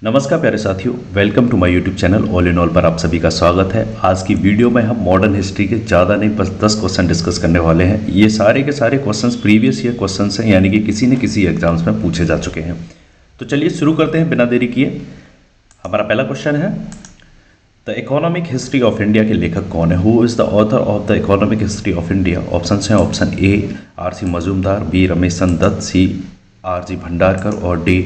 नमस्कार प्यारे साथियों, welcome to my YouTube channel all in all पर आप सभी का स्वागत है। आज की वीडियो में हम मॉडर्न हिस्ट्री के ज़्यादा नहीं बस 10 क्वेश्चन डिस्कस करने वाले हैं। ये सारे के सारे क्वेश्चंस प्रीवियस ईयर क्वेश्चंस हैं, यानी कि किसी न किसी एग्जाम्स में पूछे जा चुके हैं। तो चलिए शुरू करते हैं बिना देरी किए। हमारा पहला क्वेश्चन है, the economic history of India के लेखक कौन है? Who is the author of the economic history of India? Option हैं, option A R C. Majumdar, B Ramesh Chandra Dutt, C R G. Bhandarkar और डी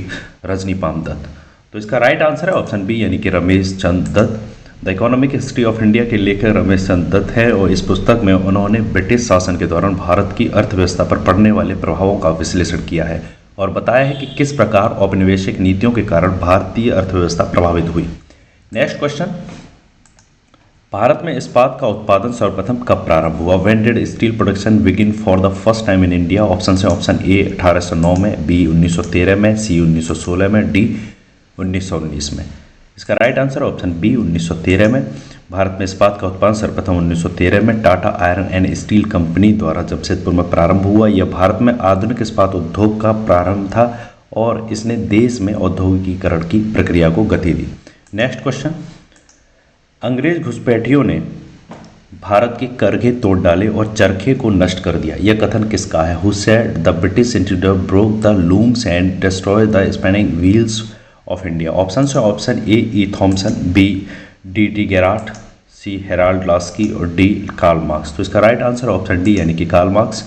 रजनीकांत दत्त। तो इसका राइट आंसर है ऑप्शन बी, यानी कि Ramesh Chandra Dutt. The economic history of India के लेखक रमेश चंद्र दत्त है और इस पुस्तक में उन्होंने ब्रिटिश शासन के दौरान भारत की अर्थव्यवस्था पर पड़ने वाले प्रभावों का विश्लेषण किया है और बताया है कि किस प्रकार औपनिवेशिक नीतियों के कारण भारतीय अर्थव्यवस्था प्रभावित हुई। नेक्स्ट क्वेश्चन, भारत में इस्पात का उत्पादन सर्वप्रथम कब प्रारंभ हुआ? When did steel production begin for the first time in India? Option है, ऑप्शन ए 1809 में, बी 1913 में, सी 1916 में, डी 1919 में। इसका राइट आंसर ऑप्शन बी 1913 में। भारत में इस्पात का उत्पादन सर्वप्रथम 1913 में Tata iron and steel company द्वारा जमशेदपुर में प्रारंभ हुआ। यह भारत में आधुनिक इस्पात उद्योग का प्रारंभ था और इसने देश में औद्योगिकीकरण की प्रक्रिया को गति दी। नेक्स्ट क्वेश्चन, अंग्रेज घुसपैठियों ने भारत के करघे तोड़ डाले और चरखे को नष्ट कर दिया। यह कथन किसका है? Who said the British intruder broke the looms and destroy the spinning wheels of India? Option है, option A Thomson, B D Garratt, C Harold Laski और डी कार्ल मार्क्स। तो इसका राइट आंसर ऑप्शन डी, यानी कि Karl Marx.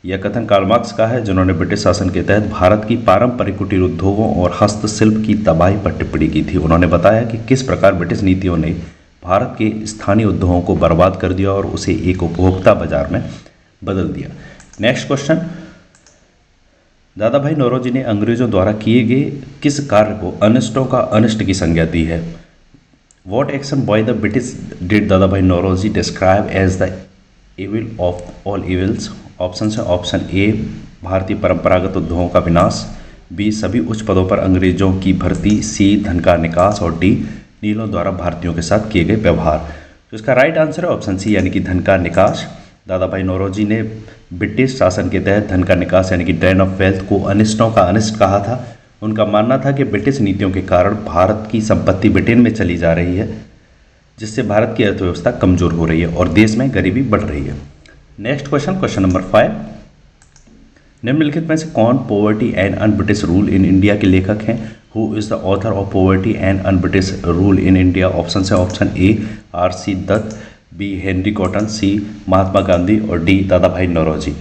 यह कथन Karl Marx का है, जिन्होंने ब्रिटिश शासन के तहत भारत की पारंपरिक कुटीर उद्योगों और हस्तशिल्प की तबाही पर टिप्पणी की थी। उन्होंने बताया कि किस प्रकार ब्रिटिश नीतियों ने भारत के स्थानीय उद्योगों को बर्बाद कर दिया और उसे एक उपभोक्ता बाजार में बदल दिया। नेक्स्ट क्वेश्चन, दादा भाई नौरोजी ने अंग्रेजों द्वारा किए गए किस कार्य को अनिष्टों का अनिष्ट की संज्ञा दी है? What action by the British did Dadabhai Naoroji describe as the evil of all evils? Option है, ऑप्शन ए भारतीय परंपरागत उद्योगों का विनाश, बी सभी उच्च पदों पर अंग्रेजों की भर्ती, सी धन का निकास और डी नीलों द्वारा भारतीयों के साथ किए गए व्यवहार। तो इसका राइट आंसर है ऑप्शन सी, यानी कि धन का निकास। दादा भाई नौरोजी ने ब्रिटिश शासन के तहत धन का निकास यानी कि ड्रेन ऑफ वेल्थ को अनिष्टों का अनिष्ट कहा था। उनका मानना था कि ब्रिटिश नीतियों के कारण भारत की संपत्ति ब्रिटेन में चली जा रही है, जिससे भारत की अर्थव्यवस्था कमजोर हो रही है और देश में गरीबी बढ़ रही है। नेक्स्ट क्वेश्चन, क्वेश्चन नंबर 5, निम्नलिखित में से कौन poverty and un British rule in India के लेखक हैं? Who is the author of poverty and un British rule in India? Option है, option A R C. Dutt, B Henry Cotton, C Mahatma Gandhi और D दादा भाई नौरोजी।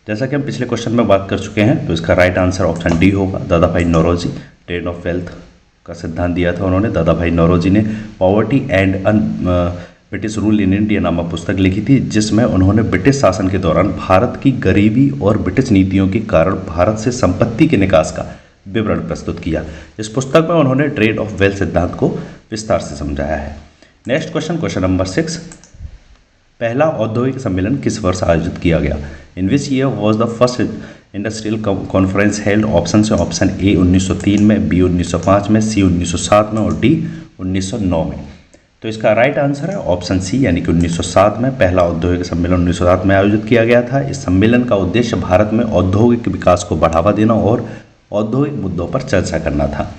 जैसा कि हम पिछले क्वेश्चन में बात कर चुके हैं, तो इसका राइट आंसर ऑप्शन डी होगा, दादा भाई नौरोजी। ड्रेन ऑफ वेल्थ का सिद्धांत दिया था उन्होंने। दादा भाई नौरोजी ने poverty and un British rule in India नामक पुस्तक लिखी थी, जिसमें उन्होंने ब्रिटिश शासन के दौरान भारत की गरीबी और ब्रिटिश नीतियों के कारण भारत से संपत्ति के निकास का विवरण प्रस्तुत किया। इस पुस्तक में उन्होंने ड्रेन ऑफ वेल्थ सिद्धांत को विस्तार से समझाया है। नेक्स्ट क्वेश्चन, क्वेश्चन नंबर 6, पहला औद्योगिक सम्मेलन किस वर्ष आयोजित किया गया? In which year was the first industrial conference held? Option है, ऑप्शन ए 1903 में, बी 1905 में, सी 1907 में और डी 1909 में। तो इसका राइट आंसर है ऑप्शन सी, यानी कि 1907 में पहला औद्योगिक सम्मेलन 1907 में आयोजित किया गया था। इस सम्मेलन का उद्देश्य भारत में औद्योगिक विकास को बढ़ावा देना और औद्योगिक मुद्दों पर चर्चा करना था।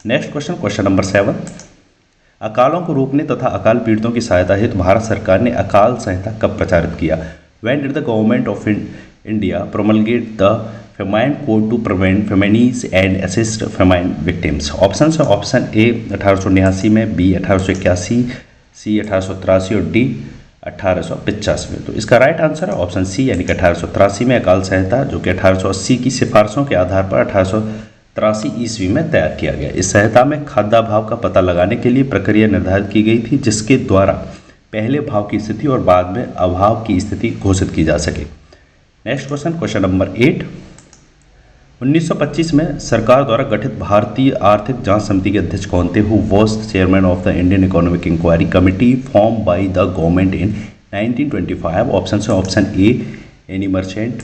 नेक्स्ट क्वेश्चन, क्वेश्चन नंबर 7, अकालों को रोकने तथा अकाल पीड़ितों की सहायता हेतु भारत सरकार ने अकाल संहिता कब प्रचारित किया? When did the government of India promulgate the famine code to prevent famines and assist famine victims? Option है, ऑप्शन ए 1889 में, बी 1881, सी 1883 और डी 1885 में। तो इसका राइट आंसर है ऑप्शन सी, यानी कि 1883 में अकाल संहिता, जो कि 1880 की सिफारिशों के आधार पर 1883 ईस्वी में तैयार किया गया। इस संहिता में खाद्याभाव का पता लगाने के लिए प्रक्रिया निर्धारित की गई थी, जिसके द्वारा पहले भाव की स्थिति और बाद में अभाव की स्थिति घोषित की जा सके। नेक्स्ट क्वेश्चन, क्वेश्चन नंबर 8, 1925 में सरकार द्वारा गठित भारतीय आर्थिक जांच समिति के अध्यक्ष कौन थे? Who was chairman of the Indian economic inquiry committee form by the government in 1925? Option है, option A Annie Merchant,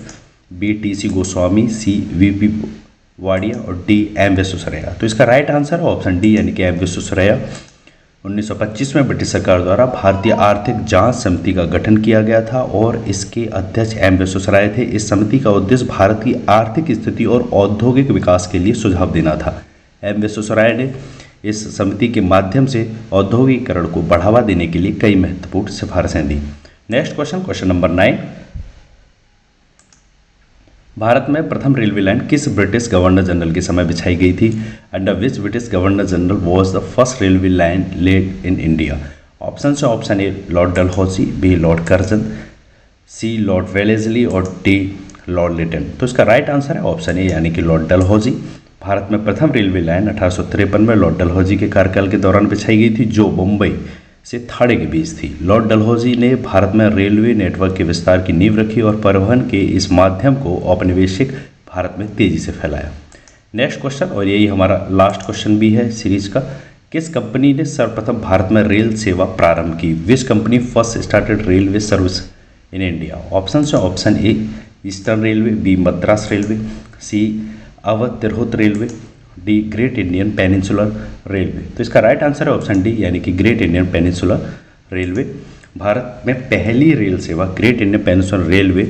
B T C. Goswami, C V P. Wadia और डी एम विश्वेश्वरैया। तो इसका राइट आंसर है ऑप्शन डी, यानी कि एम विश्वेश्वरैया। 1925 में ब्रिटिश सरकार द्वारा भारतीय आर्थिक जांच समिति का गठन किया गया था और इसके अध्यक्ष एम विश्वेश्वरैया थे। इस समिति का उद्देश्य भारत की आर्थिक स्थिति और औद्योगिक विकास के लिए सुझाव देना था। एम विश्वेश्वरैया ने इस समिति के माध्यम से औद्योगिकीकरण को बढ़ावा देने के लिए कई महत्वपूर्ण सिफारिशें दी। नेक्स्ट क्वेश्चन नंबर 9, भारत में प्रथम रेलवे लाइन किस ब्रिटिश गवर्नर जनरल के समय बिछाई गई थी? Under which British governor general was the first railway line laid in India? Option है option A Lord Dalhousie, B Lord Curzon, C Lord Wellesley और डी लॉर्ड लिटन। तो इसका राइट आंसर है ऑप्शन ए यानी कि Lord Dalhousie. Bharat में प्रथम railway line 1853 में लॉर्ड डलहौजी के कार्यकाल के दौरान बिछाई गई थी, जो मुंबई से थाड़े के बीच थी। लॉर्ड डलहौजी ने भारत में रेलवे नेटवर्क के विस्तार की नींव रखी और परिवहन के इस माध्यम को औपनिवेशिक भारत में तेजी से फैलाया। नेक्स्ट क्वेश्चन, और यही हमारा लास्ट क्वेश्चन भी है सीरीज का, किस कंपनी ने सर्वप्रथम भारत में रेल सेवा प्रारंभ की? Which company first started railway service in India? Option है option A eastern railway, B Madras railway, C Awadh Tirhut railway, D great Indian peninsular railway. तो इसका राइट आंसर है ऑप्शन डी यानी कि ग्रेट इंडियन पेनिनसुलर रेलवे। भारत में पहली रेल सेवा ग्रेट इंडियन पेनिनसुलर रेलवे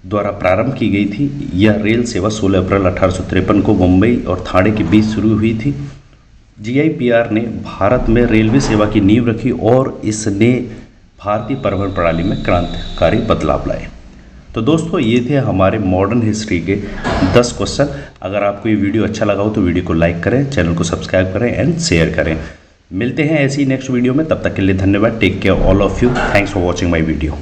द्वारा प्रारंभ की गई थी। यह रेल सेवा 16 अप्रैल 1853 को मुंबई और थाणे के बीच शुरू हुई थी। GIPR ने भारत में रेलवे सेवा की नींव रखी और इसने भारतीय परिवहन प्रणाली में क्रांतिकारी बदलाव लाए। तो दोस्तों ये थे हमारे मॉडर्न हिस्ट्री के 10 क्वेश्चन। अगर आपको ये वीडियो अच्छा लगा हो तो वीडियो को लाइक करें, चैनल को सब्सक्राइब करें एंड शेयर करें। मिलते हैं ऐसी नेक्स्ट वीडियो में, तब तक के लिए धन्यवाद। Take care all of you. Thanks for watching my video.